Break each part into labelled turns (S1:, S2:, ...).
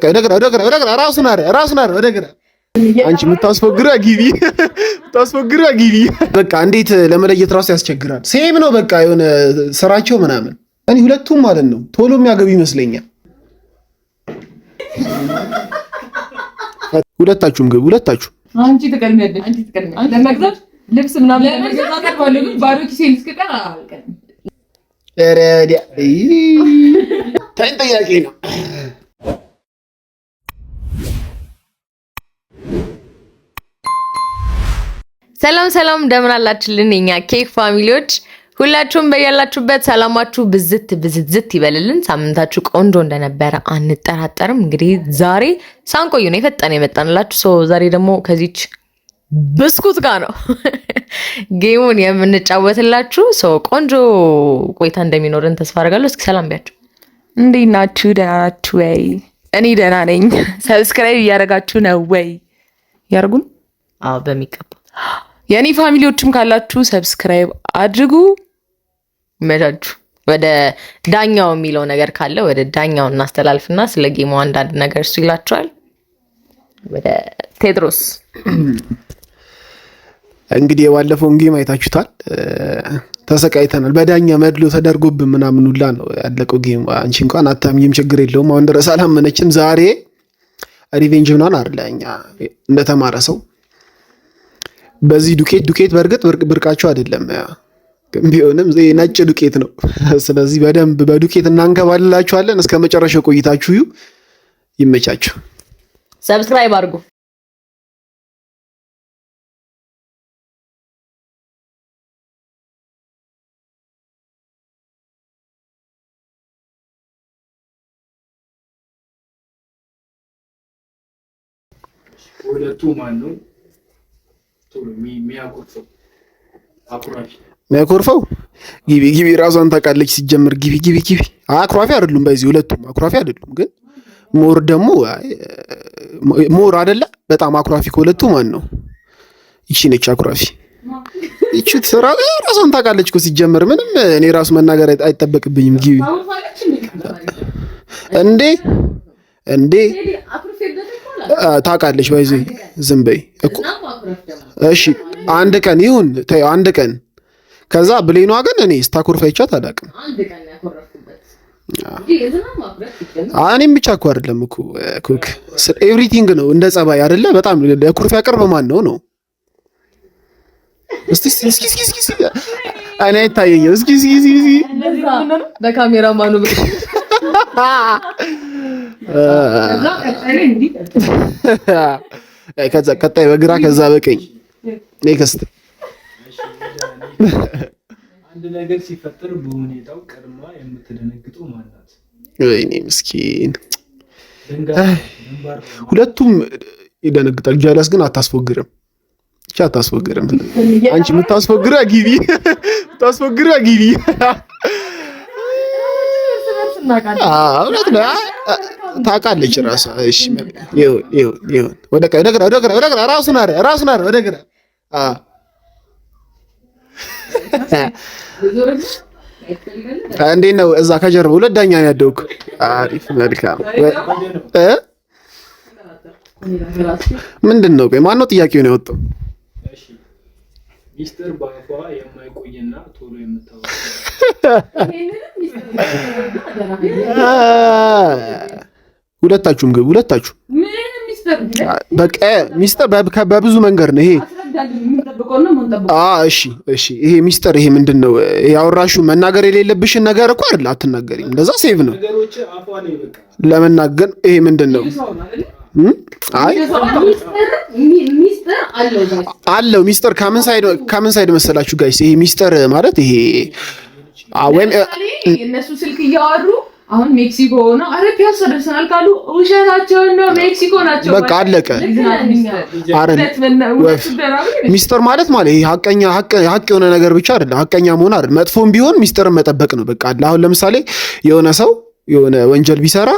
S1: ወደግራ ራሱን ወደግራ አንቺ የምታስፈግራ ግቢ በቃ እንዴት ለመለየት ራሱ ያስቸግራል። ሴም ነው በቃ የሆነ ስራቸው ምናምን እኔ ሁለቱም ማለት ነው ቶሎ የሚያገቡ ይመስለኛል። ሁለታችሁም ግቡ።
S2: አንቺ ትቀድሚያለሽ ለመግዛት ልብስ ምናምን ለመግዛት አቀርባለሁ ግን ባዶ ኪሴን እስከቀር አልቀርም።
S1: ረዲያ ጥያቄ ነው።
S3: ሰላም እንደምን አላችሁልን የኛ ኬክ ፋሚሊዎች ሁላችሁም በያላችሁበት ሰላማችሁ ብዝት ይበልልን። ሳምንታችሁ ቆንጆ እንደነበረ አንጠራጠርም። እንግዲህ ዛሬ ሳንቆይ ነው የፈጠነ የመጣንላችሁ። ዛሬ ደግሞ ከዚች ብስኩት ጋር ነው ጌሙን የምንጫወትላችሁ። ቆንጆ ቆይታ እንደሚኖርን ተስፋ አደርጋለሁ። እስኪ ሰላም ቢያችሁ።
S2: እንዴት ናችሁ? ደህና ናችሁ ወይ? እኔ ደህና ነኝ። ሰብስክራይብ እያደረጋችሁ ነው ወይ? ያርጉን።
S3: አዎ በሚገባ
S2: የኔ ፋሚሊዎችም ካላችሁ ሰብስክራይብ አድርጉ። መጃችሁ ወደ ዳኛው የሚለው ነገር ካለ ወደ ዳኛው እናስተላልፍና ስለ ጌሙ አንዳንድ ነገር እሱ ይላችኋል። ወደ ቴድሮስ
S1: እንግዲህ የባለፈውን ጌም አይታችሁታል። ተሰቃይተናል። በዳኛ መድሎ ተደርጎብን ምናምን ሁላ ነው ያለቀው ጌም። አንቺ እንኳን አታምኝም፣ ችግር የለውም። አሁን ድረስ አላመነችም። ዛሬ ሪቬንጅ ምናምን አይደለ እኛ እንደተማረ ሰው በዚህ ዱቄት በእርግጥ ብርቃቸው አይደለም፣ ግን ቢሆንም ነጭ ዱቄት ነው። ስለዚህ በደንብ በዱቄት እናንከባልላችኋለን። እስከ መጨረሻው ቆይታችሁ ይመቻችሁ።
S3: ሰብስክራይብ አድርጉ።
S4: ሁለቱ ማን ነው
S1: የሚያኮርፈው? ግቢ ራሷን ታውቃለች። ሲጀምር ግቢ አኩራፊ አይደሉም። በዚህ ሁለቱም አኩራፊ አይደሉም፣ ግን ሞር አይደለ በጣም አኩራፊ ከሁለቱ ማን ነው? ይቺ ነች አኩራፊ። ይቺ ራሷን ታውቃለች እኮ ሲጀምር። ምንም እኔ ራሱ መናገር አይጠበቅብኝም። ግቢ እንዴ ታውቃለች። ባይዚ ዝም በይ እኮ እሺ። አንድ ቀን ይሁን ተይው፣ አንድ ቀን። ከዛ ብሌኗ ግን እኔ ስታኮርፍ አይቻት አላውቅም። እኔም ብቻ እኮ አይደለም እኮ ኩክ ኤቭሪቲንግ ነው እንደ ጸባይ አይደለ? በጣም ለኩርፍ ያቀርብ ማን ነው? እስኪ እኔ አይታየኝም። እስኪ
S3: በካሜራ ማኑ
S1: ከዛ ቀጣይ በግራ ከዛ በቀኝ ኔክስት።
S4: አንድ ነገር ሲፈጠር በሁኔታው ቀድማ የምትደነግጠው ማናት?
S1: ወይኔ ምስኪን። ሁለቱም ይደነግጣል። ጃላስ ግን አታስፎግርም። አንቺ የምታስፎግራ ግቢ ታውቃለች ራሷ። እሺ ይሁን። ወደግራ ራሱን ወደግራ። እንዴት ነው እዛ ከጀርባ ሁለት ዳኛ ነው ያደውኩ። አሪፍ መልካም። ምንድን ነው ቆይ ማን ነው ጥያቄውን ያወጣው?
S4: ሚስጥር በአፏ የማይቆይና ቶሎ የምታወጣ
S1: ሁለታችሁም ግቡ። በቃ ሚስጥር በብዙ መንገድ ነው ይሄ። እሺ ይሄ ሚስጥር ይሄ ምንድነው? ያወራሽው መናገር የሌለብሽን ነገር እኮ አይደል? አትናገሪም። እንደዛ ሴቭ ነው ለመናገር። ይሄ ምንድነው? አይ አለው ሚስጥር ከምን ሳይድ መሰላችሁ ጋይስ? ይሄ ሚስጥር ማለት ይሄ ወይም
S2: እነሱ ስልክ እያወሩ አሁን ሜክሲኮ ሆነ አረ ፒያሳ ደርሰናል ካሉ ውሸታቸውን ነው። ሜክሲኮ ናቸው።
S1: በቃ አለቀ። ሚስጥር ማለት ይሄ ሀቅ የሆነ ነገር ብቻ አይደለም። ሀቀኛ መሆን አይደለም። መጥፎም ቢሆን ሚስጥርን መጠበቅ ነው። በቃ አሁን ለምሳሌ የሆነ ሰው የሆነ ወንጀል ቢሰራ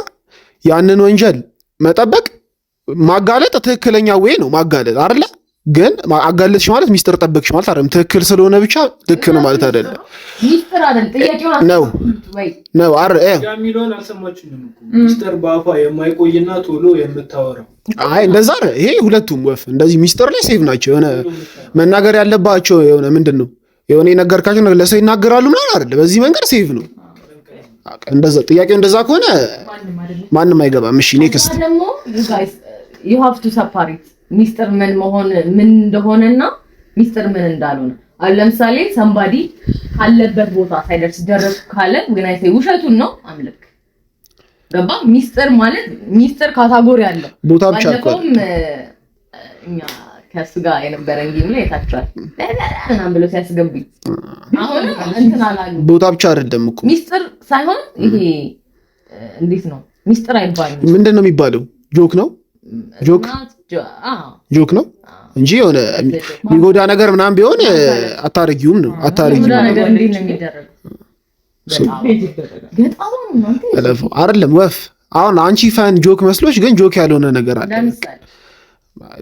S1: ያንን ወንጀል መጠበቅ ማጋለጥ ትክክለኛ ወይ ነው። ማጋለጥ አይደለ? ግን አጋለጥሽ ማለት ሚስጥር ጠበቅሽ ማለት አይደለም። ትክክል ስለሆነ ብቻ ልክ ነው ማለት አይደለም።
S3: ሚስጥር አይደል ጥያቄው
S1: ነው ነው አረ
S4: የሚለውን አልሰማችሁም እኮ ሚስጥር በአፏ የማይቆይና ቶሎ የምታወራው።
S1: አይ እንደዛ አይደል። ይሄ ሁለቱም ወፍ እንደዚህ ሚስጥር ላይ ሴቭ ናቸው። የሆነ መናገር ያለባቸው የሆነ ምንድነው የሆነ የነገርካቸው ነገር ለሰው ይናገራሉ ምናምን አይደል። በዚህ መንገድ ሴቭ ነው። እንደዛ ጥያቄው እንደዛ ከሆነ ማንም አይገባም። እሺ ኔክስት
S3: ደግሞ you guys you have to separate ሚስጥር ምን እንደሆነና ሚስጥር ምን እንዳልሆነ። አሁን ለምሳሌ somebody ካለበት ቦታ ሳይደርስ ደረሱ ካለ ግን አይተ ውሸቱን ነው አምልክ ገባ። ሚስጥር ማለት ሚስጥር ካታጎሪ አለ
S1: ቦታ ብቻ እኮ
S3: እኛ ከሱ ጋር የነበረን ጌም ላይ ታቻል እና ብሎ ሲያስገቡኝ አሁን እንትን አላሉ።
S1: ቦታ ብቻ አይደለም እኮ
S3: ሚስጥር ሳይሆን ይሄ እንዴት ነው ሚስጥር አይባልም።
S1: ምንድነው የሚባለው? ጆክ ነው ጆክ ነው እንጂ የሆነ የሚጎዳ ነገር ምናምን ቢሆን አታረጊውም ነው አታረጊውም
S3: ነገር እንዴት ነው የሚደረገው?
S1: አይደለም ወፍ አሁን አንቺ ፋን ጆክ መስሎሽ ግን ጆክ ያልሆነ ነገር አለ።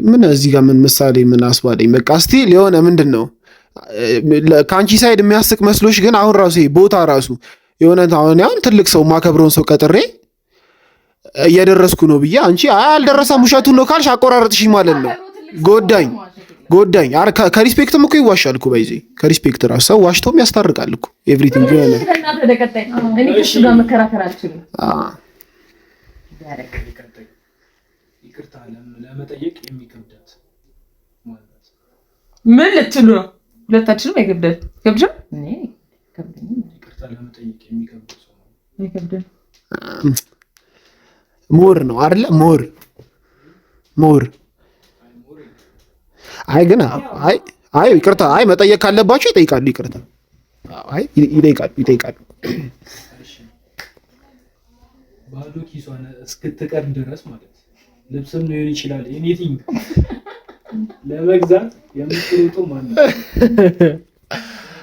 S1: ምን እዚህ ጋር ምን ምሳሌ ምን አስባለኝ በቃ ስቲል የሆነ ምንድነው ካንቺ ሳይድ የሚያስቅ መስሎሽ ግን አሁን ራሱ ቦታ ራሱ የሆነ አሁን ትልቅ ሰው ማከብረውን ሰው ቀጥሬ እየደረስኩ ነው ብዬ አንቺ አልደረሰም ውሸቱን ነው ካልሽ አቆራረጥሽ ማለት ነው። ጎዳኝ አረ ከሪስፔክትም እኮ ይዋሻል እኮ ባይዜ ከሪስፔክት ራሱ ሰው ዋሽቶም ያስታርቃል እኮ ኤቭሪቲንግ የሆነ
S3: እኔ ከሱ ጋር መከራከር አልችልም።
S4: ይቅርታ ለመጠየቅ የሚከብዳት ማለት
S2: ምን ልትሉ ነው? ሁለታችንም አይከብደን ከብደን
S3: እኔ ከብደኝ
S4: ይቅርታ ለመጠየቅ የሚከብድ ሰው ነው
S3: አይከብደን
S1: ሞር ነው አይደለ? ሞር አይ ግን አይ ይቅርታ አይ መጠየቅ ካለባቸው ይጠይቃሉ። ይቅርታ አይ ይጠይቃሉ።
S4: ባዶ ኪሷን እስክትቀር ድረስ ማለት ልብስም ሊሆን ይችላል ኤኒቲንግ ለመግዛት የምትሮጡ ማለት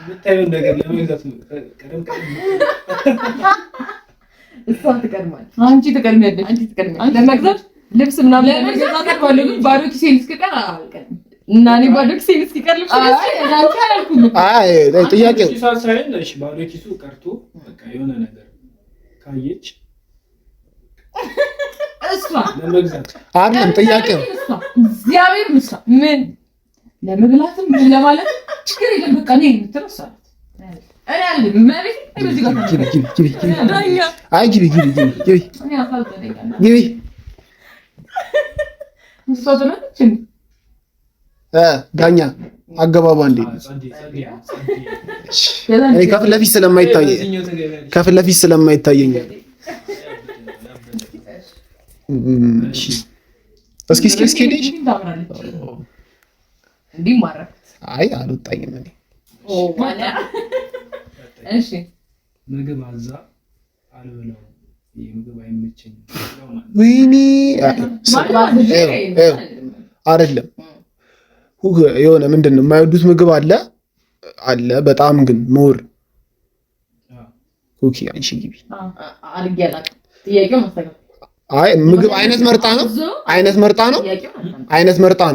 S4: የምታየውን ነገር ለመግዛት ቀደም
S3: እሷ ትቀድማለች። አንቺ ትቀድሚያለሽ። ለመግዛት ልብስ ምናምን ለመግዛት ባዶ ኪሴን እስክቀር አልቀድም እና እኔ ባዶ ኪሴን እስክቀር ልብስ አልኩኝ።
S1: አይ ጥያቄው
S4: ሳይሆን ባዶ ኪሱ ቀርቶ በቃ የሆነ ነገር ካየች እሷ ለመግዛት
S1: አይደለም ጥያቄው
S3: እግዚአብሔር ምስራ ምን ለመብላትም ምን ለማለት ችግር የለም በቃ እኔ የምትረሳት እኔ አለ ማለት በዚህ ጋር
S1: ግቢ ዳኛ አገባባ እንዴ እኔ ከፊት ለፊት ስለማይታየኝ እስኪ
S3: እንዴ ማረክ
S1: አይ አልወጣኝም እኔ
S3: እሺ
S4: ምግብ አዛ አልበላው ምግብ አይመቸኝም
S1: ወይኔ አይደለም የሆነ ምንድነው የማይወዱት ምግብ አለ በጣም ግን ሞር ኩኪ አንቺ ግቢ
S3: አልገላክ ጥያቄው ማስተካከል
S1: አይ ምግብ አይነት መርጣ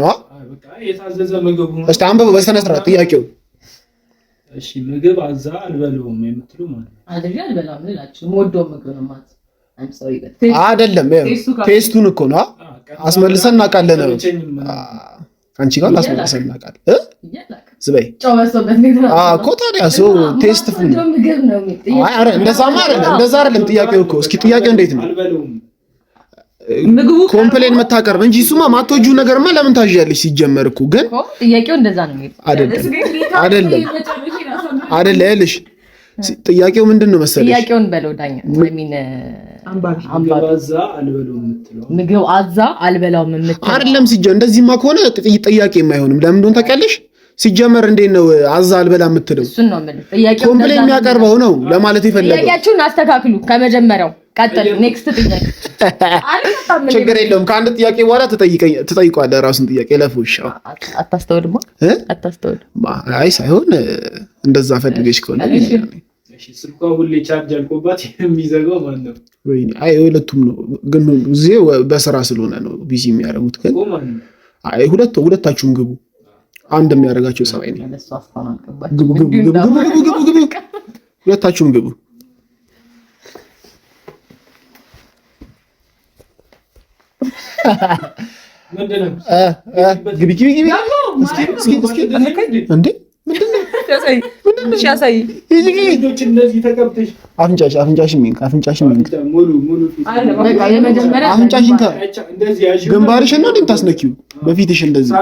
S1: ነው
S4: በቃ የታዘዘ ምግብ ሆኖ
S1: እስቲ አንበብ በስነ ስርዓት ጥያቄው
S4: እሺ ምግብ አዛ አልበለውም የምትሉ ማለት
S3: አይደል አልበላም ልላችሁ ሞዶ ምግብ ነው ማለት
S1: አይደለም ቴስቱን እኮ ነው አስመልሰን እናውቃለን ነው አንቺ ጋር አስመልሰን እናውቃለን ዝበይ እኮ ታዲያ ሰው ቴስት ፉል አይ አረ እንደዛማ አይደለም ጥያቄው እኮ እስኪ ጥያቄው እንዴት ነው ምግቡ ኮምፕሌን መታቀርብ እንጂ እሱማ ማትወጂው ነገርማ ለምን ታዣለሽ ሲጀመር እኮ ግን
S3: ጥያቄው እንደዛ ነው
S1: አይደለም ያለሽ ጥያቄው ምንድነው መሰለሽ
S3: ጥያቄውን በለው ዳኛ ምግብ አዛ አልበላውም የምትለው
S1: አይደለም ሲጀመር እንደዚህማ ከሆነ ጥያቄ የማይሆንም ለምን እንደሆነ ታውቂያለሽ ሲጀመር እንዴት ነው አዛ አልበላ የምትለው
S3: እሱን ነው ማለት ጥያቄው
S1: ኮምፕሌን የሚያቀርበው ነው ለማለት ይፈልጋል
S3: ጥያቄያችሁን አስተካክሉ ከመጀመሪያው ቀጥል ኔክስት ጥያቄ
S1: ችግር የለውም ከአንድ ጥያቄ በኋላ ትጠይቀዋለህ ራሱን ጥያቄ ለፉሽ
S3: አታስተውልማ
S1: አይ ሳይሆን እንደዛ ፈልገሽ ከሆነ
S4: እሺ ስልኳ ሁሌ ቻርጅ አልቆባት የሚዘጋው ማለት ነው
S1: ወይ አይ ሁለቱም ነው ግን እዚህ በስራ ስለሆነ ነው ቢዚ የሚያደርጉት ግን አይ ሁለታችሁም ግቡ አንድ የሚያደርጋቸው ጸባይ ነው። ግቡ ሁለታችሁም ግቡ። ግንባርሽን ነው እንደምታስነኪው በፊትሽ እንደዚህ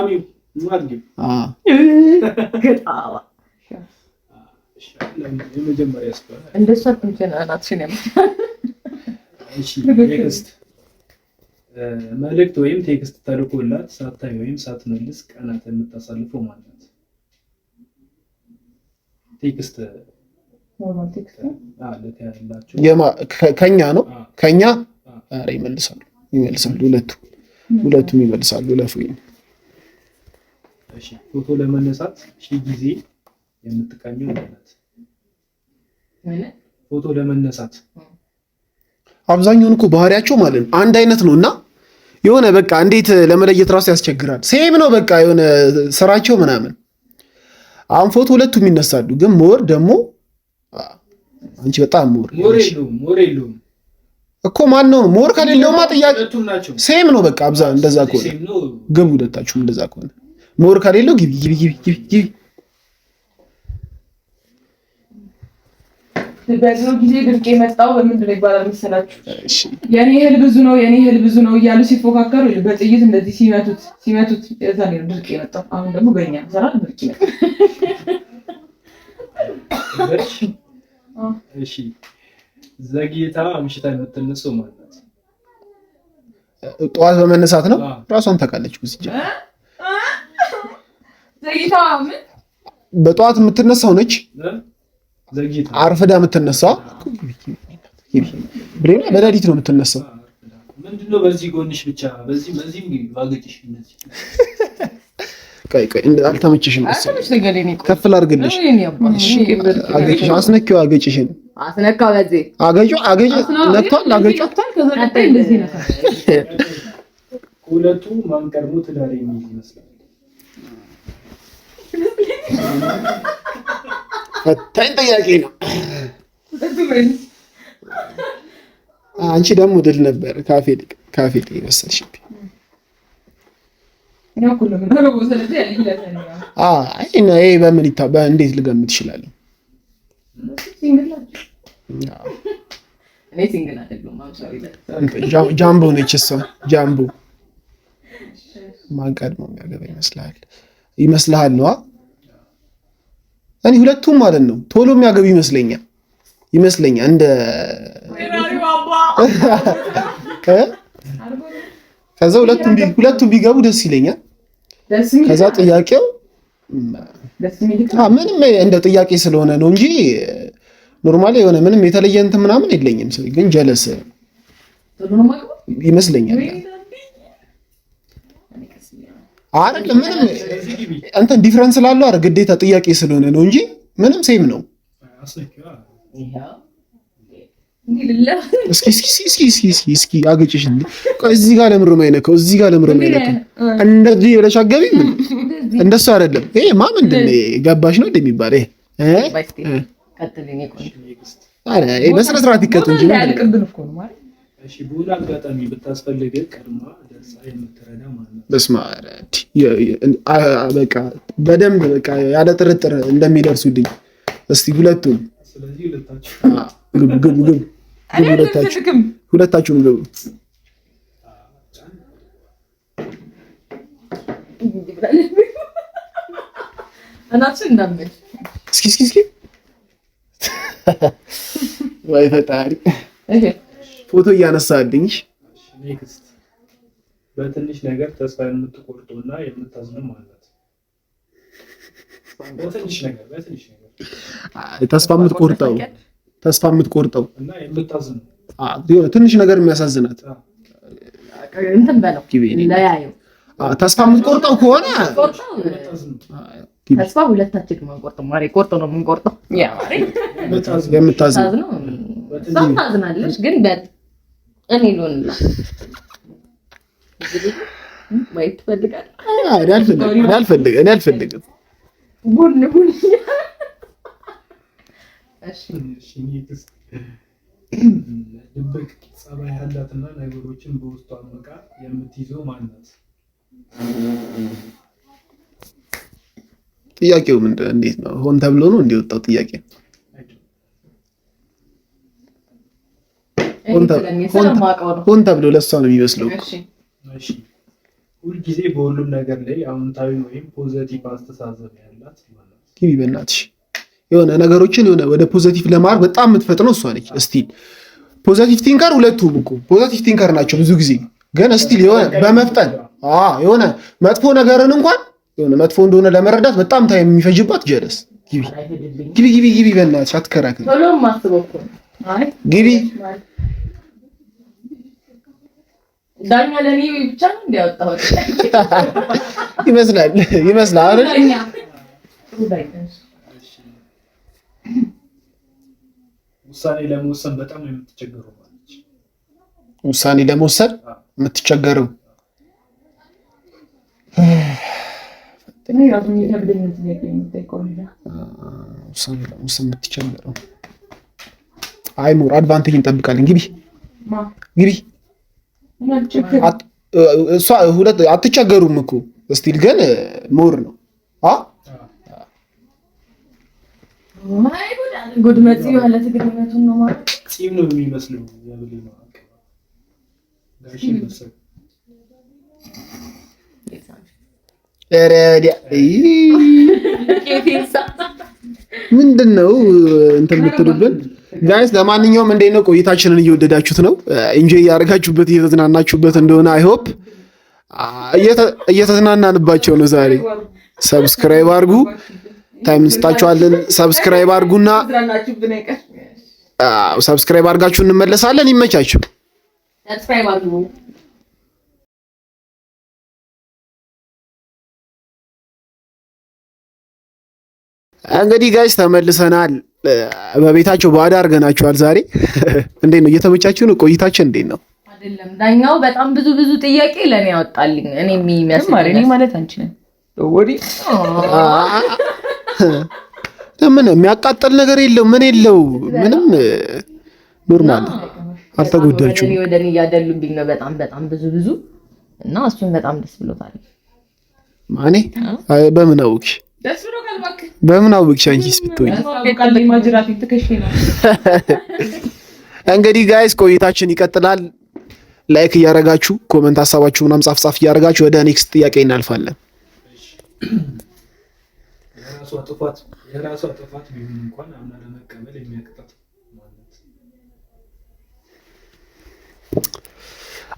S4: መልእክት ወይም ቴክስት ተልኮላት ሳታይ ወይም ሳትመልስ ቀናት የምታሳልፈው ማለት ነው። ቴክስት
S1: ከኛ ነው ከኛ ኧረ ይመልሳሉ ሁለቱም ይመልሳሉ። ለፍሬም
S4: እሺ ፎቶ ለመነሳት ጊዜ የምትቀኘው ማለት ፎቶ ለመነሳት
S1: አብዛኛውን እኮ ባህሪያቸው ማለት ነው አንድ አይነት ነውና የሆነ በቃ እንዴት ለመለየት ራሱ ያስቸግራል። ሴም ነው በቃ የሆነ ስራቸው ምናምን። አሁን ፎቶ ሁለቱም ይነሳሉ፣ ግን ሞር ደግሞ አንቺ በጣም ሞር
S4: የለውም
S1: እኮ ማን ነው ሞር ከሌለውማ ጥያቄ ሴም ነው በቃ አብዛ እንደዛ ከሆነ ግቡ ሁለታችሁም እንደዛ ከሆነ ሞር ከሌለው ግቢ
S3: በዚህ ጊዜ ድርቅ የመጣው በምንድን ነው ይባላል መሰላችሁ? የኔ እህል ብዙ ነው እያሉ ሲፎካከሩ በጥይት እንደዚህ ሲመቱት እዛ ነው ድርቅ የመጣው። አሁን ደግሞ በእኛ ሰራት ድርቅ ይመጣል።
S4: እሺ ዘግይታ አምሽታ የምትነሳው ማለት
S1: ጠዋት በመነሳት ነው። ራሷን ታውቃለች።
S3: ዘግይታ
S1: በጠዋት የምትነሳው ነች። አርፍዳ የምትነሳው ብሬና በሌሊት ነው የምትነሳው።
S4: ምንድነው በዚህ ጎንሽ ብቻ በዚህ ባገጭሽ እንደዚህ
S1: ቆይ አልተመቸሽም መሰለኝ። ከፍ ላድርግልሽ። አገጭሽ አስነኪው አገጭሽን
S3: አስነካው በዚህ
S1: አገጭ ነክቷል። አገጭ
S3: ከዘጠኝ እንደዚህ ነው።
S4: ሁለቱ ማን ቀድሞ ትዳር የሚይዝ ይመስላል?
S1: ፈታኝ ጥያቄ ነው። አንቺ ደግሞ ድል ነበር ካፌ መሰልሽብኝ። ይሄ እንዴት ልገምት እችላለሁ? ጃምቦ ነች እሷ። ጃምቦ ማን ቀድሞ የሚያገባ ይመስልሃል? ነዋ እኔ ሁለቱም ማለት ነው ቶሎ የሚያገቡ ይመስለኛል እንደ ከዛ ሁለቱም ቢገቡ ደስ ይለኛል። ከዛ ጥያቄው ምንም እንደ ጥያቄ ስለሆነ ነው እንጂ ኖርማሊ የሆነ ምንም የተለየ እንትን ምናምን የለኝም። ሰው ግን ጀለስ ይመስለኛል። አይደለም ምንም እንትን ዲፍረንስ ስላለው አይደል ግዴታ ጥያቄ ስለሆነ ነው እንጂ ምንም ሴም ነው። እስኪ አገጭሽ እንዴ? ቆይ እዚህ ጋር ለምሮ ማይነከው እንደዚህ ብለሽ አገቢኝ። እንደሱ አይደለም ይሄ ምንድን ነው ገባሽ ነው እንደሚባል ይሄ በስነ ስርዓት ይቀጡ እንጂ
S4: እሺ ቡና አጋጣሚ ብታስፈልግ ቀድማ ደርሳ የምትረዳ ማለት ነው።
S1: በስመ አብ በቃ በደንብ በቃ ያለ ጥርጥር እንደሚደርሱልኝ እስቲ ሁለቱም።
S4: ስለዚህ
S1: ሁለታችሁም ግቡ። እስኪ ወይ ፈጣሪ ፎቶ እያነሳልኝ።
S4: ኔክስት በትንሽ ነገር ተስፋ የምትቆርጠውና የምታዝነው ማለት በትንሽ ነገር ተስፋ የምትቆርጠው እና የምታዝነው ትንሽ ነገር የሚያሳዝናት
S3: እንትን በለው ለያየው
S1: ተስፋ የምትቆርጠው ከሆነ
S3: ተስፋ ሁለታችን የምንቆርጠው ማሪ ቆርጦ ነው የምንቆርጠው። ያ ማሪ
S1: የምታዝነው
S3: ታዝናለች ግን እኔ ሎንላ ወይ ትፈልጋለህ
S1: እኔ አልፈልግም።
S3: ቡን
S4: እሺ ድብቅ ጸባይ ያላትና ነገሮችን በውስጧ አምቃ የምትይዘው ማናት?
S1: ጥያቄው እንዴት ነው? ሆን ተብሎ ነው እንዲወጣው ጥያቄ? ሆን ተብሎ ለሷ ነው የሚመስለው።
S4: እሺ ሁልጊዜ በሁሉም ነገር ላይ አዎንታዊ ወይም ፖዘቲቭ አስተሳሰብ ያላት ማለት
S1: ግቢ በእናትሽ የሆነ ነገሮችን የሆነ ወደ ፖዘቲቭ ለማድረግ በጣም የምትፈጥነው እሷ ነች። እስቲል ፖዘቲቭ ቲንከር ሁለቱም እኮ ፖዘቲቭ ቲንከር ናቸው ብዙ ጊዜ ግን እስቲል የሆነ በመፍጠን የሆነ መጥፎ ነገርን እንኳን የሆነ መጥፎ እንደሆነ ለመረዳት በጣም ታይም የሚፈጅባት ጀለስ ግቢ በእናትሽ አትከራከሪ። ግቢ
S3: ዳኛ ለኔ ብቻ ነው እንዲያወጣው
S1: ይመስላል አይደል?
S4: ውሳኔ ለመወሰን በጣም የምትቸገረው ማለት
S1: ውሳኔ ለመወሰን የምትቸገረው አይ ሞር አድቫንቴጅ እንጠብቃለን። ግቢ እሷ ሁለት አትቸገሩም እኮ ስቲል ግን ሞር ነው
S3: ጉድመት ያለ ትግርነቱን ነው ማለት
S4: ጺም ነው የሚመስለው ያብሌ ነው ጋሽ መሰል
S1: ምንድነው እንትን የምትሉብን ጋይስ? ለማንኛውም እንዴት ነው ቆይታችንን? እየወደዳችሁት ነው? ኢንጆይ እያደረጋችሁበት እየተዝናናችሁበት እንደሆነ አይ ሆፕ እየተዝናናንባቸው ነው ዛሬ። ሰብስክራይብ አድርጉ፣ ታይም እንስጣችኋለን። ሰብስክራይብ አድርጉና ሰብስክራይብ አድርጋችሁ እንመለሳለን። ይመቻችሁ። እንግዲህ ጋይስ ተመልሰናል። በቤታቸው ባዳ አድርገናችኋል ዛሬ። እንዴት ነው? እየተመቻችሁ ነው? ቆይታችን እንዴት ነው?
S3: አይደለም ዳኛው በጣም ብዙ ጥያቄ ለኔ ያወጣልኝ። እኔ የሚመስል ማለት አንቺ ነኝ ወዲ
S1: ለምን የሚያቃጥል ነገር የለው ምን የለው ምንም ኖርማል አልተጎዳችሁም።
S3: ወደ እኔ እያደሉብኝ ነው በጣም ብዙ እና እሱን በጣም ደስ ብሎታል።
S1: ማኔ በምን አውቅሽ?
S3: ደስ ብሎታል ባክ።
S1: በምን አውቅሽ? አንቺስ ብትሆኚ እንግዲህ ጋይስ ቆይታችን ይቀጥላል። ላይክ እያደረጋችሁ ኮሜንት ሀሳባችሁ ምናምን ጻፍ እያደረጋችሁ ወደ ኔክስት ጥያቄ እናልፋለን።
S4: የራሷ ጥፋት ቢሆን እንኳን አምና ለመቀበል የሚያቅታት ማለት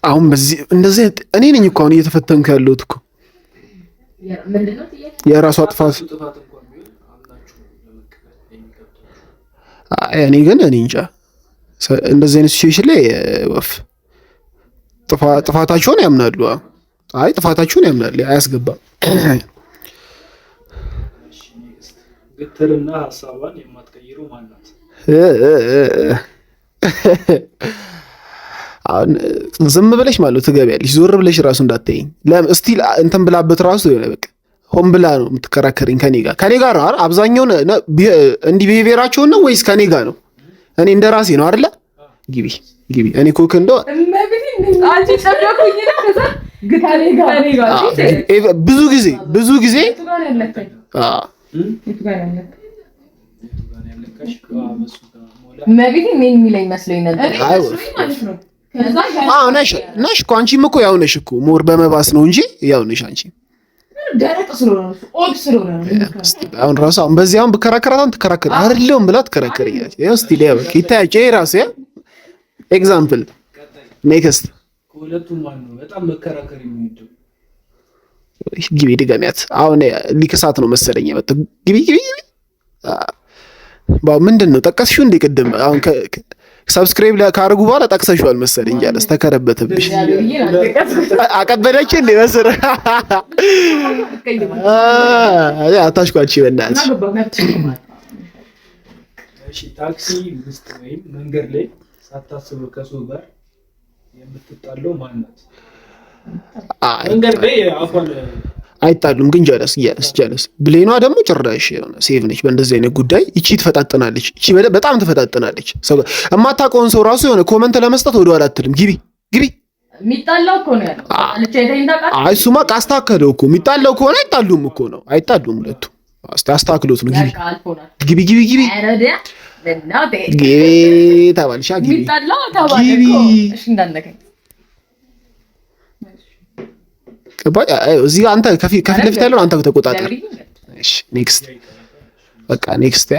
S1: አሁን በዚህ እንደዚህ እኔ ነኝ እኮ አሁን እየተፈተንኩ ያለሁት እኮ
S3: ምንድነው
S1: የራሷ ጥፋት
S4: እንኳን ቢሆን አምናችሁ ለመቀበል የሚከብዳችሁ።
S1: እኔ ግን እኔ እንጃ እንደዚህ አይነት ሲቹዌሽን ላይ ወፍ ጥፋታቸውን ያምናሉ። አይ ጥፋታቸውን ያምናሉ። አያስገባም።
S4: ግትርና ሐሳቧን የማትቀይረው ማናት?
S1: አሁን ዝም ብለሽ ማለት ትገቢያለሽ። ዞር ብለሽ ራሱ እንዳትይኝ ስቲል እንትን ብላበት ራሱ የሆነ በቃ ሆን ብላ ነው የምትከራከሪኝ ከኔ ጋር ነው አይደል? አብዛኛው እንዲህ ቢሄቪየራቸው ነው ወይስ ከኔ ጋር ነው? እኔ እንደራሴ ነው አይደለ? ግቢ እኔ ኮክ እንደው ብዙ ጊዜ ነሽ እኮ አንቺም እኮ ያው ነሽ እኮ ሞር በመባስ ነው እንጂ ያው ነሽ አንቺ። አሁን ራሱ አሁን በዚህ አሁን ብከራከራታን ትከራከር አይደለም ብላ ትከራከርኛለች። ያው እስቲ ለያበቅ ይታያጭ ራሱ ያ ኤግዛምፕል ኔክስት
S4: ከሁለቱም ማን ነው በጣም መከራከር የሚወደው?
S1: ግቢ ድገሚያት። አሁን ሊክሳት ነው መሰለኝ የመጣው። ግቢ ምንድን ነው ጠቀስሽው እንደ ቅድም አሁን ሰብስክራይብ ካርጉ በኋላ ጠቅሰሽዋል መሰለኝ ያለስ ተከረበተብሽ። አቀበለች እንደ መስር አታሽቋች በእናትሽ።
S4: እሺ ታክሲ ውስጥ ወይም መንገድ ላይ ሳታስበው ከሰው ጋር የምትጣለው ማናት? መንገድ ላይ አፏን
S1: አይጣሉም ግን ጀለስ ብሌኗ ደግሞ ጭራሽ የሆነ ሴቭ ነች በእንደዚህ አይነት ጉዳይ። እቺ ትፈጣጥናለች፣ እቺ በጣም ትፈጣጥናለች። የማታውቀውን ሰው ራሱ የሆነ ኮመንት ለመስጠት ወደኋላ አትልም። ግቢ
S3: የሚጣላው እኮ ነው ያለው።
S1: አይ እሱማ ካስተካከለው እኮ የሚጣላው ከሆነ አይጣሉም እኮ ነው። አይጣሉም ሁለቱ አስተካክሎት ነው። ግቢ ተባልሻ ግቢ እዚህ አንተ ከፊት ለፊት ያለውን አንተ ተቆጣጠር። እሺ ኔክስት በቃ ኔክስት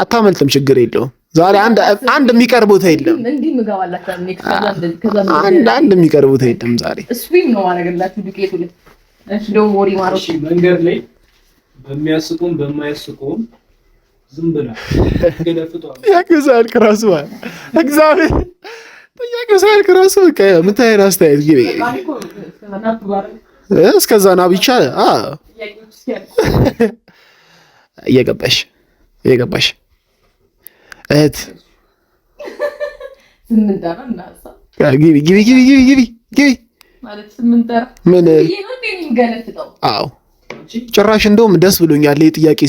S1: አታመልጥም፣ ችግር የለውም። ዛሬ አንድ የሚቀር ቦታ የለም። አንድ የሚቀር ቦታ የለም ዛሬ።
S3: ስዊም ነው ማረጋላችሁ ዱቄቱ ላይ እሺ። ደው ወሪ ማሮ
S4: መንገድ ላይ በሚያስቁም በማያስቁም ዝም ብላ ገለፍቷ
S1: ያገዛል ክራሱ እግዚአብሔር ያገዛል ክራሱ በቃ ምታይ አስተያየት ግቢ እስከዛ ና ብቻ እየገባሽ እህት ግቢ
S3: ማለት ስምንተራ
S1: ምን
S3: ገለፍጣው?
S1: አዎ ጭራሽ እንደውም ደስ ብሎኛል ይሄ ጥያቄ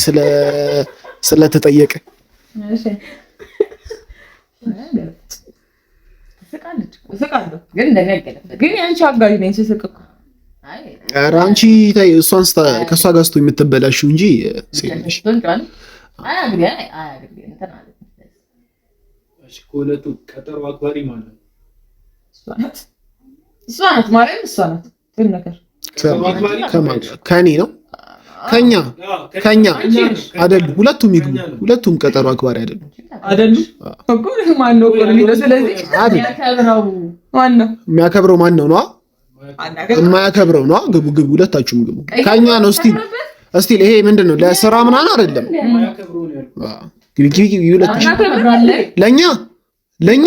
S1: ስለተጠየቀ።
S3: እሺ ግን እንደሚያገለፍጥ ግን ያንቺ አጋሪ ነኝ ስስቅ እኮ
S1: ኧረ አንቺ ታይ እሷን ከእሷ ጋር ስቶ የምትበላሽው እንጂ
S4: እሺ ከሁለቱ ቀጠሮ አክባሪ ማለት ነው።
S3: እሷ ናት ማርያም፣ እሷ ናት ነገር
S1: ከኔ ነው ከኛ አይደሉም። ሁለቱም ይግቡ። ሁለቱም ቀጠሮ አክባሪ አይደሉም
S3: እኮ ማን ነው ነው? ስለዚህ
S1: የሚያከብረው ማን ነው? የማያከብረው ነው። ግቡ ሁለታችሁም ግቡ። ከኛ ነው እስቲ ይሄ ምንድነው? ለስራ ምናምን አይደለም። ግቢ ሁለታችሁም ለኛ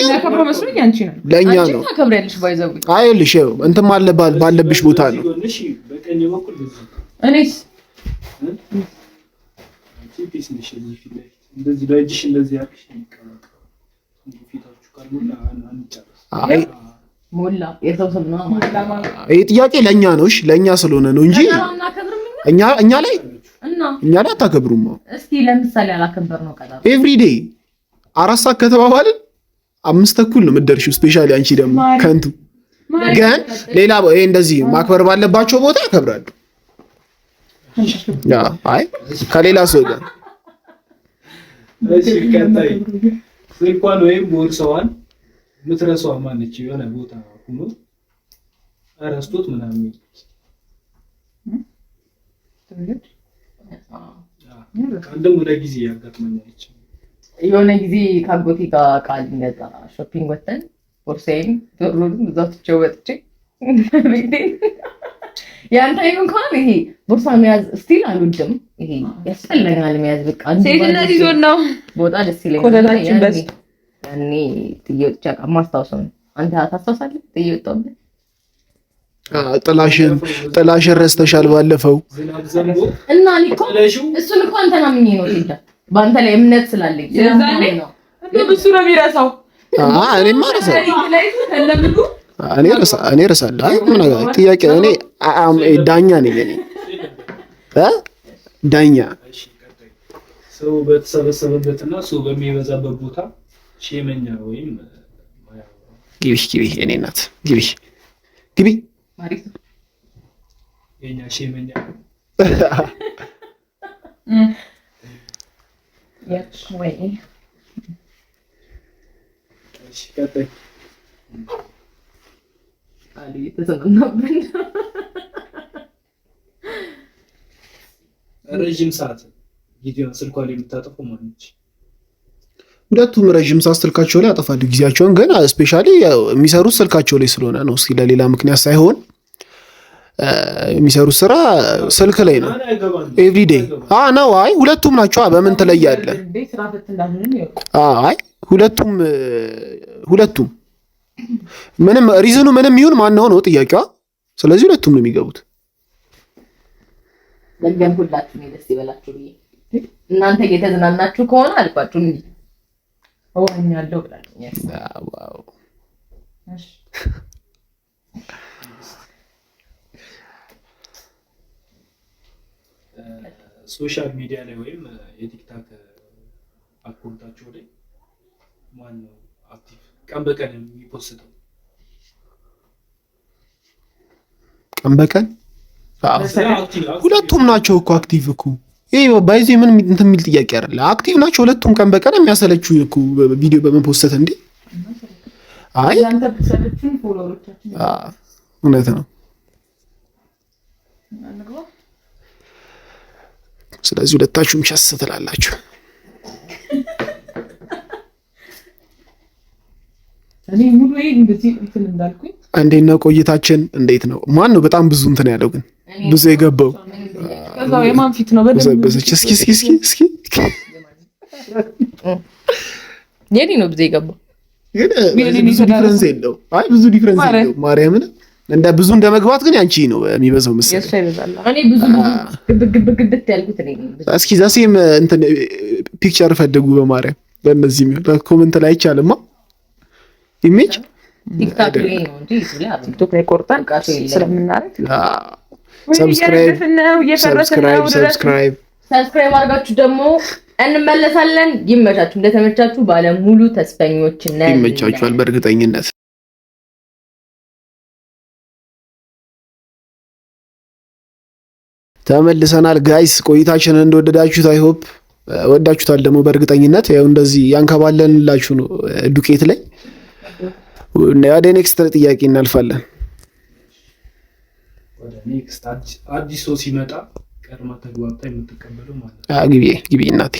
S3: ያከብረው መስሎኝ አንቺ ነው
S1: ለኛ ነው
S3: ታከብሪያለሽ። ባይዘው
S1: አይልሽ እንትን ባለብሽ ቦታ ነው።
S4: እሺ በቀኝ በኩል
S3: እኔስ
S4: እንደዚህ በእጅሽ እንደዚህ አርክሽ ፊታችሁ ካልሞላ አንጨርስ።
S3: ሞላ የሰው ስም ነው ማለት
S1: ይሄ ጥያቄ ለኛ ነው። እሺ ለኛ ስለሆነ ነው እንጂ እኛ ላይ አታከብሩም።
S3: እስቲ ለምሳሌ አላከበር ነው ቀጠሮ
S1: ኤቭሪዴይ 4 ሰዓት ከተባባልን 5 ተኩል ነው የምትደርሺው። ስፔሻሊ አንቺ ደግሞ ከንቱ ግን ሌላ ይሄ እንደዚህ ማክበር ባለባቸው ቦታ ያከብራሉ። አይ ከሌላ ሰው ጋር
S4: እሺ ቀጣይ ስልኳን ወይም ቦርሳዋን ምትረሳዋ ማነች? የሆነ ቦታ ሆኖ አረስቶት ምናምን አንድም ወደ ጊዜ ያጋጥመኛለች።
S3: የሆነ ጊዜ ካጎቴ ጋር ቃል እንደዛ ሾፒንግ ወተን ቦርሳዬን ብሩን እዛው ትቼው ወጥቼ ያን ታይም እንኳን ይሄ ቦርሳ መያዝ ስቲል አልወድም። ይሄ ያስፈልጋል መያዝ በቃ ሴትነት ይዞን ነው ቦታ ደስ ይለኛል። ያኔ ጥየውጫ ማስታወሰው አንተ ታስታውሳለህ? ጥየውጣበት
S1: ጥላሽን ረስተሻል ባለፈው
S3: እና እኮ እሱን እኮ አንተና ምን ነው ትይዳ በአንተ ላይ እምነት ስላለኝ ነው እሱ ነው የሚረሳው።
S1: እኔማ ረሳለሁ እኔ ረሳለሁ። አይ ምን ጥያቄ እኔ ዳኛ ነኝ ዳኛ።
S4: ሰው በተሰበሰበበትና ሰው በሚበዛበት ቦታ ሼመኛ ወይም
S1: ግቢ እኔ ናት ግቢ
S4: የኛ ሼመኛ
S3: ወይ
S4: እሺ ቀጣይ ረጅም ሰዓት ቪዲዮን ስልኳ ላይ የምታጠፋው ማነች?
S1: ሁለቱም ረጅም ሰዓት ስልካቸው ላይ ያጠፋሉ ጊዜያቸውን። ግን ስፔሻሊ የሚሰሩት ስልካቸው ላይ ስለሆነ ነው። እስኪ ለሌላ ምክንያት ሳይሆን የሚሰሩት ስራ ስልክ ላይ ነው ኤቭሪዴይ ነው። አይ ሁለቱም ናቸው። በምን ትለያለህ? አይ ሁለቱም ምንም ሪዝኑ ምንም ይሁን ማነው ነው ጥያቄዋ። ስለዚህ ሁለቱም ነው የሚገቡት።
S3: ለገን ሁላችሁ ነው ደስ ይበላችሁ ብዬ እናንተ እየተዝናናችሁ ከሆነ አልኳችሁ እንዴ ወኛለሁ ብላችሁ
S1: ዋው
S4: ሶሻል ሚዲያ ላይ ወይም የቲክታክ አካውንታቸው ላይ ማን ነው አክቲቭ ቀን በቀን የሚፖስተው?
S1: ቀን በቀን ሁለቱም ናቸው እኮ አክቲቭ እኮ። ይሄ ባይዚ ምን እንትን የሚል ጥያቄ አይደለ። አክቲቭ ናቸው ሁለቱም ቀን በቀን የሚያሰለቹ እኮ ቪዲዮ በመፖስት እንዴ። አይ እውነት ነው። ስለዚህ ሁለታችሁም ሸስ ትላላችሁ።
S5: እኔ ሙሉ ይሄ እንደዚህ እንትን እንዳልኩኝ
S1: እንዴት ነው ቆይታችን? እንዴት ነው? ማን ነው በጣም ብዙ እንትን ያለው ግን ብዙ የገባው?
S5: ከዛው የማን ፊት ነው በደንብ
S1: እስኪ
S2: የኔ ነው ብዙ የገባው
S1: ግን ብዙ ዲፍረንስ የለው። አይ ብዙ ዲፍረንስ የለው። ማርያምን እንደ ብዙ እንደ መግባት ግን ያንቺ ነው የሚበዛው መሰለኝ።
S2: እኔ ብዙ ግብት ያልኩት እኔ ነኝ።
S1: እስኪ ዛሴም እንትን ፒክቸር ፈልጉ በማርያም በእነዚህ በኮሜንት ላይ አይቻልማ ኢሜጅ
S2: ቲክታክ ላይ ነው እንጂ ቲክቶክ ላይ ቆርጠን ቃል ስለምናረግ
S1: ሰብስክራይብ
S2: አድርጋችሁ ደግሞ እንመለሳለን። ይመቻችሁ። እንደተመቻችሁ ባለ ሙሉ ተስፈኞች ነን።
S1: ይመቻችኋል በእርግጠኝነት። ተመልሰናል ጋይስ። ቆይታችንን እንደወደዳችሁት አይ ሆፕ ወዳችሁታል ደግሞ በእርግጠኝነት። ያው እንደዚህ ያንከባለንላችሁ ነው ዱቄት ላይ። ወደ ኔክስት ጥያቄ እናልፋለን።
S4: ወደ ኔክስት አዲስ ሰው ሲመጣ ቀድማ ተግባብታ የምትቀበለው ማለት ነው።
S1: ግቢ እናቴ።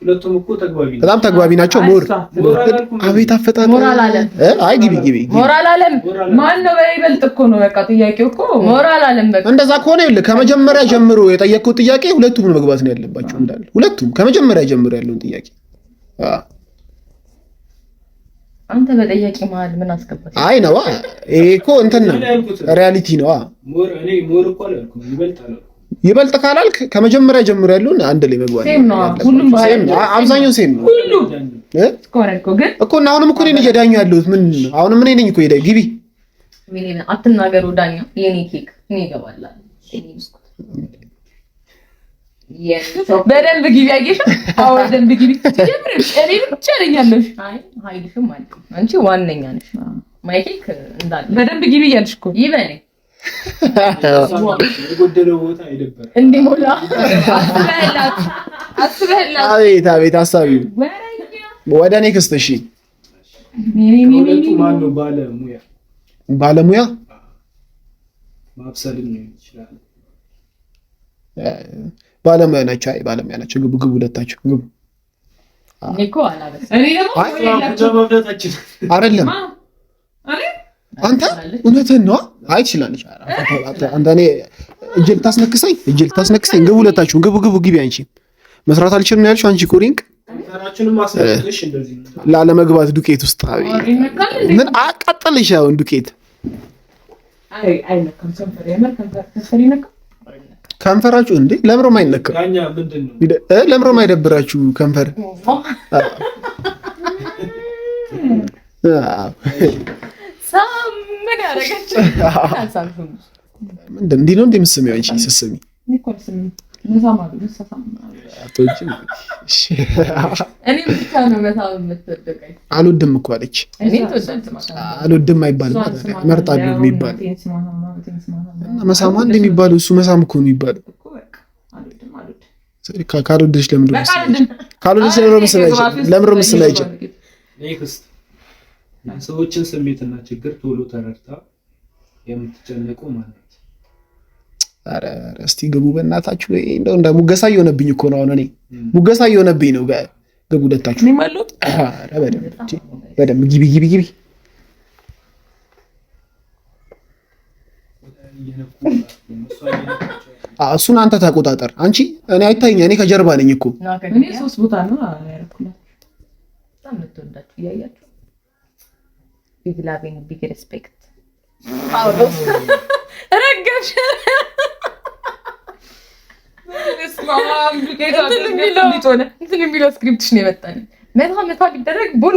S4: ሁለቱም እኮ ተግባቢ ናቸው።
S1: በጣም ተግባቢ ናቸው። አቤት አፈጣጥ
S2: ሞራል አለም።
S1: አይ ግቢ
S2: ሞራል አለም።
S5: ማን ነው በይበልጥ እኮ ነው በቃ ጥያቄው እኮ
S2: ሞራል አለም። በቃ
S1: እንደዛ ከሆነ ይኸውልህ ከመጀመሪያ ጀምሮ የጠየቅኩት ጥያቄ ሁለቱም ነው መግባት ነው ያለባቸው እንዳለ። ሁለቱም ከመጀመሪያ ጀምሮ ያለውን ጥያቄ
S2: አንተ በጠያቂ መሀል ምን አስገባህ?
S1: አይ ነዋ ይሄ እኮ እንትን ነው ሪያሊቲ ነው።
S4: ሞር እኮ አላልኩም
S1: ይበልጥ ካላልክ ከመጀመሪያ ጀምሮ ያለውን አንድ ላይ መግባት
S5: ነው። ሁሉም
S1: አብዛኛው ሴም ነው
S5: ሁሉም ስኮረንኮ ግን
S1: እኮ እና አሁንም እኮ እኔ እየዳኘሁ ያለሁት ምን አሁንም ምን ነኝ እኮ ይዳኝ ግቢ
S2: አትናገሩ። ዳኛ የኔ ኬክ እኔ እገባለሁ።
S5: በደንብ ግቢ አየሽ? አዎ በደንብ ግቢ። ጀምረሽ እኔ ብቻ ነኝ ያለሽ።
S2: አይ ሀይልሽም ማለት አንቺ ዋነኛ ነሽ። ማይኬክ እንዳለ በደንብ ግቢ እያልሽ እኮ ይበኔ
S4: የጎደለው ቦታ አይደበር
S2: እንዲሞላ
S1: አቤት አቤት ሀሳቢ ወደ ኔክስት። እሺ
S4: ሁለቱ ማን ነው ባለሙያ ማብሰልም ነው ይችላል። ባለሙያ ናቸው። አይ ባለሙያ ናቸው። ግቡ ሁለታችሁ ግቡ።
S2: እኮ አላበሰ እኔ ደግሞ
S1: አይደለም አንተ እውነትህን ነው። አይ ትችላለች አንተ እኔ እጅ ልታስነክሰኝ ግቡ ሁለታችሁም ግቡ ግቢ። አንቺ መስራት አልችልም ያልሽው አንቺ ኮሪንግ ላለመግባት ዱቄት ውስጥ ምን አቃጠልሽ? አሁን ዱቄት ከንፈራችሁ እንዴ ለምሮም አይነካም? ለምሮም አይደብራችሁ ከንፈር?
S2: ምን ያደረገች
S1: ምንድን እንዲህ ነው እንደምትስሚው አንቺ ስትስሚ? አልወድም እኮ አለች። አልወድም አይባልም እመርጣለሁ የሚባል መሳም አንድ የሚባለው እሱ መሳም እኮ ነው የሚባለው። ካልወደድሽ ለምንድን ነው ምስል አይችል
S4: ሰዎችን ስሜትና ችግር ቶሎ ተረድታ የምትጨነቀው ማለት ነው።
S1: ኧረ እስቲ ግቡ በእናታችሁ። እንደው እንደ ሙገሳ እየሆነብኝ እኮ ነው አሁን። እኔ ሙገሳ እየሆነብኝ ነው። ግቡ ሁለታችሁ።
S5: እኔ ማለት
S1: ኧረ በደምብ ግቢ። እሱን አንተ ተቆጣጠር። አንቺ እኔ አይታየኝ። እኔ ከጀርባ ነኝ እኮ።
S5: እኔ 3 ቦታ ነው ያረኩላት።
S2: በጣም የምትወዳችሁ እያያችሁ ቢግ ላቭ ኤንድ ቢግ ሪስፔክት ረገሽ እንትን የሚለው ስክሪፕትሽ ነው የመጣልኝ። መታ ቢደረግ ቡን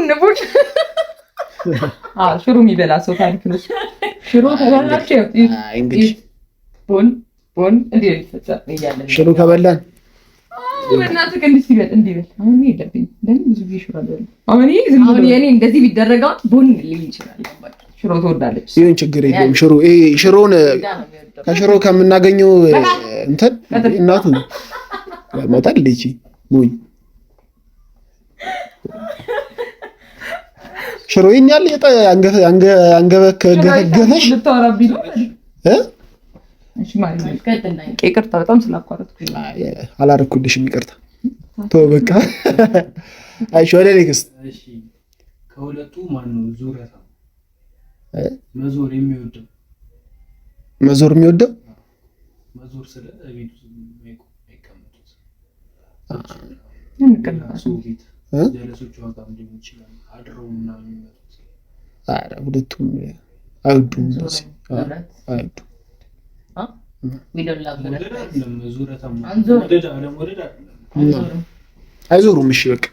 S2: ሽሮ የሚበላ ሰው ታሪክ ነው። ሽሮ ተበላችሁ ቡን
S5: ቦን እንዴ ይፈጫል ይያለን
S1: ሽሮ ከበላን
S5: በእናትህ እንዴት ይበል እንዲበል አሁን ይሄድብኝ ለምን ብዙ ጊዜ ሽሮ አይደለም አሁን ይሄ ዝም ብሎ
S3: የኔ እንደዚህ ቢደረጋው ቦን ሊል ይችላል።
S5: ሽሮ ትወዳለች
S1: ይሁን ችግር የለውም። ሽሮ ሽሮን ከሽሮ ከምናገኘው እንትን እናቱ ያመጣል ልጅ ሙኝ ሽሮ ይኛል አንገበከገፈሽ
S5: ልታወራብኝ ነው እሺ ማለት ነው። ይቅርታ በጣም ስላቋረጥኩኝ
S1: አላረኩልሽም። ይቅርታ ተው በቃ። አይሽ ወደ ኔክስት።
S4: እሺ ከሁለቱ ማን ነው ዙረታ መዞር የሚወደው?
S1: መዞር የሚወደው
S4: መዞር ስለ ቤት አይቀመጡት ቤት ጀለሶቹ ጋር ሊሆን ይችላል አድረው ምናምን የሚመጡት።
S1: ኧረ ሁለቱም አይወዱም። አይወዱም አይዞሩም። እሺ በቃ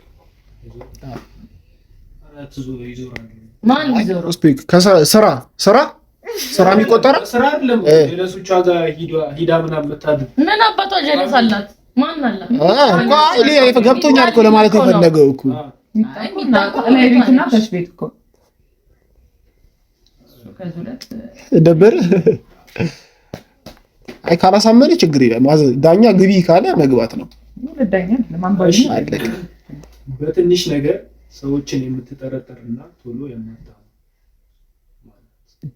S1: ስራ የሚቆጠረው
S4: ስራ አይደለም። ጀለሶቿ ጋር ሂዳ ምናምን የምታድር
S3: ምን አባቷ ጀለስ አላት? ማን አላት?
S1: ገብቶኛል እኮ ለማለት የፈለገው እኮ
S5: ላይ ቤትና ታች ቤት እኮ
S1: ደበር አይ ካላሳመነ ችግር የለም። ዳኛ ግቢ ካለ መግባት ነው።
S5: ዳኛ ለማንባሽ
S1: አለቀ።
S4: በትንሽ ነገር ሰዎችን የምትጠረጠርና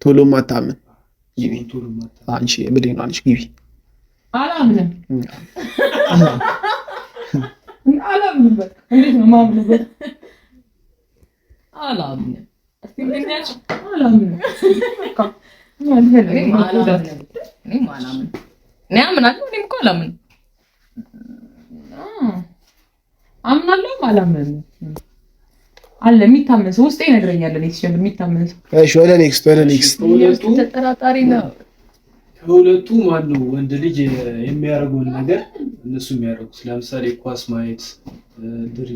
S4: ቶሎ ማታምን ግቢ። አንቺ ምንድን ነው አንቺ ግቢ።
S5: አላምንም በቃ እንዴት ነው ማምንበት? አላምንም በቃ አምናለሁ አላምንም አለ የሚታመን ሰው ውስጤ ይነግረኛል። እኔ ሲል የሚታመን ሰው
S1: እሺ፣ ወደ ኔክስት
S3: ተጠራጣሪ ነው።
S4: ከሁለቱ ማን ነው ወንድ ልጅ የሚያደርገውን ነገር እነሱ የሚያደርጉት? ለምሳሌ ኳስ ማየት፣
S5: ድሪ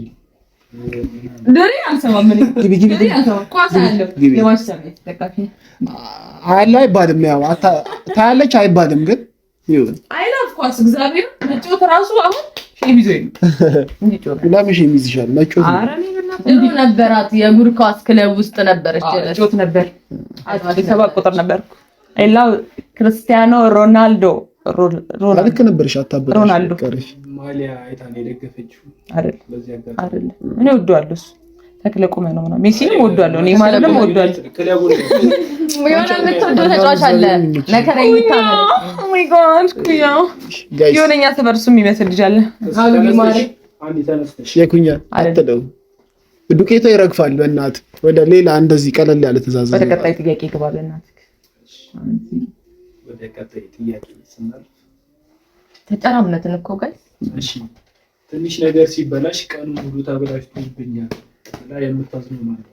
S5: አልሰማም። ምን ግቢ አልሰማም። ኳስ አለ የማስተር ተጠቃፊ
S1: አለ አይባልም። ያው ታያለች አይባልም፣ ግን ይሁን
S5: አይላፍ ኳስ እግዚአብሔር መጮት ራሱ አሁን ሸሚዞኝ
S1: ለምን ሸሚዝሻል? መጮት
S3: ድሮ ነበራት የእግር ኳስ ክለብ ውስጥ ነበረች።
S5: ጆት ነበር አዲስ አበባ ቁጥር ነበርኩ። አይላው ክርስቲያኖ ሮናልዶ
S1: ልክ ነበርሽ። አታበረሽ
S5: ሮናልዶ
S4: ማሊያ አይታን የደገፈችው
S5: አይደል? እኔ ወደዋለሁ። እሱ ተክለ ቁመ ነው ምናምን ሜሲንም ወደዋለሁ። እኔ ማለትም ወደዋለሁ።
S3: የሆነ የምትወደው ተጫዋች አለ ነከረኝ ይታመን።
S5: ኦ ማይ ጋድ ኩያ የሆነኛ ተበርሱ የሚመስል ልጅ አለ።
S3: ሀቢቢ ማሪ
S4: አንዲ ተነስተሽ
S1: የኩኛ አትደው ዱቄቷ ይረግፋል። በእናት ወደ ሌላ እንደዚህ ቀለል ያለ ትእዛዝ
S5: ወደ ቀጣይ ጥያቄ ይገባል። እናት
S4: ወደ ቀጣይ ጥያቄ ስናልፍ
S3: ተጨራምነትን እኮ ጋር
S4: እሺ፣ ትንሽ ነገር ሲበላሽ ቀኑ ሙሉ ተበላሽቶብኛል ብላ የምታዝነው ማለት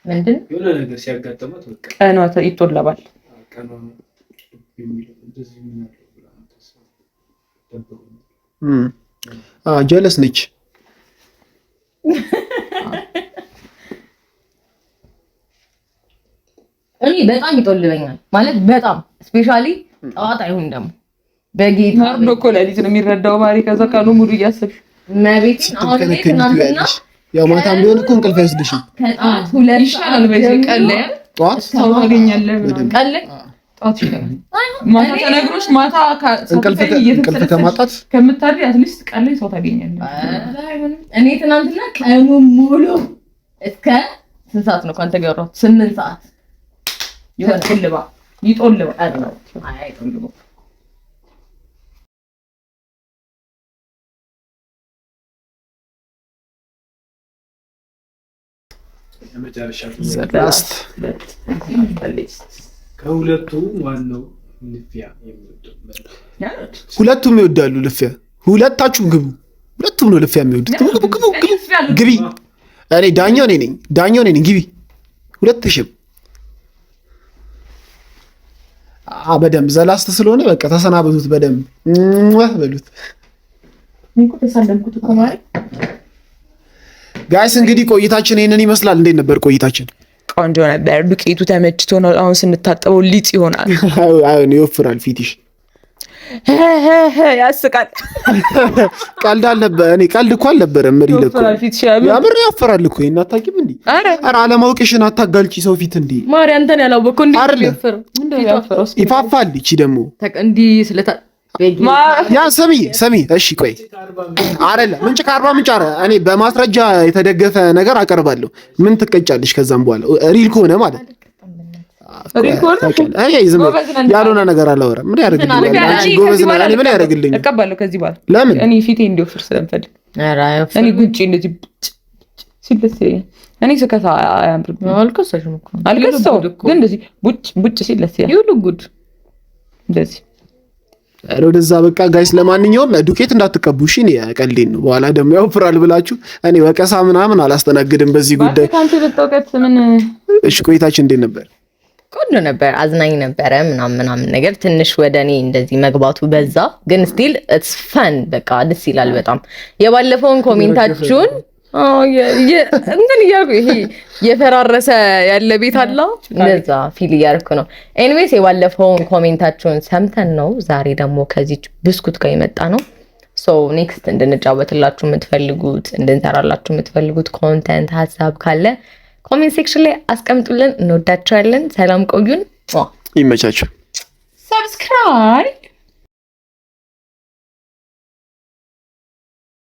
S3: ምንድን
S4: የሆነ ነገር ሲያጋጥማት በቃ
S5: ቀኗ ይጦለባል።
S4: ቀኗ የሚለው እንደዚህ ምን አለው ብላ ተሰው ደብሮ
S1: ጀለስ ነች።
S3: እኔ በጣም ይጦልበኛል ማለት በጣም ስፔሻሊ ጠዋት አይሁን ደግሞ በጌታ
S5: ማርዶ እኮ ለሊት ነው የሚረዳው ማሪ። ከዛ ቀኑ ሙሉ እያሰብሽ
S3: መቤት አሁን ላይ ትናንትና
S1: ያው ማታም ቢሆን እኮ እንቅልፍ አይወስድሽም።
S3: ከጠዋት 2
S5: ይሻላል። በዚህ ቀን ላይ
S1: ጠዋት
S5: ሰው ታገኛለህ።
S3: ቀን ላይ
S5: ጠዋት ይሻላል። ማታ ተነግሮሽ ማታ
S1: እንቅልፍ ከማጣት
S5: ከምታድሪ አትሊስት ቀን ላይ ሰው ታገኛለህ።
S3: እኔ ትናንትና ቀኑ ሙሉ እስከ ስንት ሰዓት ነው ካንተ ጋር 8 ሰዓት
S5: ይጦልባ አይደለም አይጦልባ
S4: የመጨረሻ
S1: ከሁለቱ
S4: ዋናው ልፊያ የሚወደው?
S1: ሁለቱም ይወዳሉ ልፊያ። ሁለታችሁም ግቡ። ሁለቱም ነው ልፊያ የሚወዱት። ግቢ። እኔ ዳኛው ነኝ ግቢ። ሁለትሽም በደንብ ዘላስት ስለሆነ በቃ ተሰናበቱት። በደንብ በሉት።
S5: እንኩ ተሳለምኩት እኮ ማለት
S1: ጋይስ እንግዲህ ቆይታችን ይሄንን ይመስላል። እንዴት ነበር ቆይታችን?
S5: ቆንጆ ነበር። ዱቄቱ ተመችቶናል። አሁን ስንታጠበው ሊጥ ይሆናል።
S1: አይሆን ይወፍራል ፊትሽ።
S5: ያስቃል።
S1: ቀልድ አልነበረ። እኔ ቀልድ እኮ አልነበረም። ሪል እኮ ያምር ያፈራል እኮ እናታቂም እንዴ? ኧረ አለማወቅሽን አታጋልጪ ሰው ፊት እንዴ።
S3: ማርያም አንተን ያላወቅኩ እንዴ
S1: ይፋፋል። እቺ ደግሞ
S3: እንዲ ስለታ
S1: ያ ሰሚ እሺ ቆይ አይደለ ምንጭ ከአርባ ምንጭ አረ እኔ በማስረጃ የተደገፈ ነገር አቀርባለሁ። ምን ትቀጫለሽ? ከዛም በኋላ ሪል ከሆነ ማለት ያልሆነ ነገር አላወራም። ምን ያደርግልኝ? ጎበዝ ነህ። እኔ ምን ያደርግልኝ?
S5: እቀባለሁ ከዚህ በኋላ
S1: ለምን
S5: እኔ ፊቴ እንዲወፍር ስለምፈልግ እኔ ጉንጬ እንደዚህ ሲልስ እኔ ስከታ አያምርም።
S3: አልከሰሽም እኮ
S5: አልከሰው ግን እንደዚህ ቡጭ ሲልስ
S3: ይሁሉ ጉድ
S5: እንደዚህ
S1: ወደዛ በቃ ጋይስ፣ ለማንኛውም ዱቄት እንዳትቀቡ እሺ። እኔ ቀልዴን ነው። በኋላ ደግሞ ያወፍራል ብላችሁ እኔ ወቀሳ ምናምን አላስተናግድም በዚህ ጉዳይ።
S5: ካንተ በተውቀት ምን
S1: እሺ፣ ቆይታችን እንዴት ነበር?
S3: ቆንጆ ነበር፣ አዝናኝ ነበረ ምናምን ነገር። ትንሽ ወደ እኔ እንደዚህ መግባቱ በዛ፣ ግን ስቲል ኢትስ ፈን በቃ ደስ ይላል በጣም። የባለፈውን ኮሜንታችሁን እንትን እያልኩ ይሄ የፈራረሰ ያለ ቤት አለ እንደዛ ፊል እያልኩ ነው። ኤኒዌይስ የባለፈውን ኮሜንታችሁን ሰምተን ነው ዛሬ ደግሞ ከዚህ ብስኩት ጋር የመጣ ነው። ሶ ኔክስት እንድንጫወትላችሁ የምትፈልጉት እንድንሰራላችሁ የምትፈልጉት ኮንተንት ሀሳብ ካለ ኮሜንት ሴክሽን ላይ አስቀምጡልን። እንወዳችኋለን። ሰላም ቆዩን።
S1: ይመቻችሁ።
S5: ሰብስክራይብ